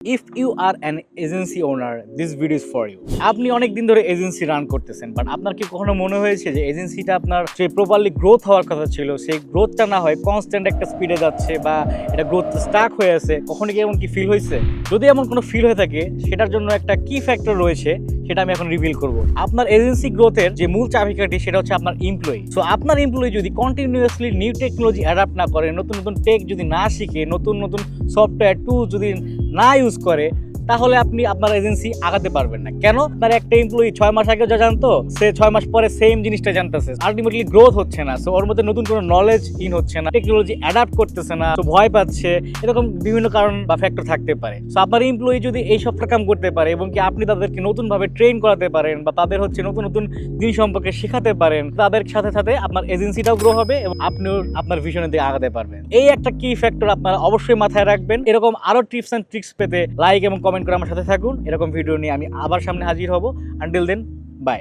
If you are an agency owner, this video is for you. আপনি অনেক দিন ধরে এজেন্সি রান করতেছেন, বাট আপনার কি কখনো মনে হয়েছে যে এজেন্সিটা আপনার যে প্রপারলি গ্রোথ হওয়ার কথা ছিল সেই গ্রোথটা না হয় কনস্ট্যান্ট একটা স্পিডে যাচ্ছে বা এটা গ্রোথ স্টাক হয়ে আছে? কখনো কি এমন কি ফিল হয়েছে? যদি এমন কোনো ফিল হয়ে থাকে সেটার জন্য একটা কি ফ্যাক্টর রয়েছে সেটা আমি এখন রিভিল করব। আপনার এজেন্সি গ্রোথের যে মূল চাবিকাঠি সেটা হচ্ছে আপনার এমপ্লয়ি। সো আপনার এমপ্লয়ি যদি কন্টিনিউয়াসলি নিউ টেকনোলজি অ্যাডাপ্ট না করে, নতুন নতুন টেক যদি না শিখে, নতুন নতুন সফটওয়্যার টুল যদি না ইউজ করে, তাহলে আপনি আপনার এজেন্সি আগাতে পারবেন না। কেন? আপনার একটা এমপ্লয়ি 6 মাস আগে যা জানতো সে 6 মাস পরে সেম জিনিসটা জানতেছে, আলটিমেটলি গ্রোথ হচ্ছে না। সো ওর মধ্যে নতুন কোনো নলেজ ইন হচ্ছে না, টেকনোলজি অ্যাডাপ্ট করতেছে না, তো ভয় পাচ্ছে, এরকম বিভিন্ন কারণ বা ফ্যাক্টর থাকতে পারে। সো আপনার এমপ্লয়ি যদি এই সব কাম করতে পারে এবং কি আপনি তাদেরকে নতুনভাবে ট্রেন করাতে পারেন বা তাদের হচ্ছে নতুন নতুন জিনিস সম্পর্কে শেখাতে পারেন, তাদের সাথে সাথে আপনার এজেন্সিটাও গ্রো হবে এবং আপনিও আপনার ভিশনের দিকে আগাতে পারবেন। এই একটা কি ফ্যাক্টর আপনারা অবশ্যই মাথায় রাখবেন। এরকম আরো টিপস এন্ড ট্রিক্স পেতে লাইক এবং কমেন্ট করে আমার সাথে থাকুন। এরকম ভিডিও নিয়ে আমি আবার সামনে হাজির হব। Until then, by.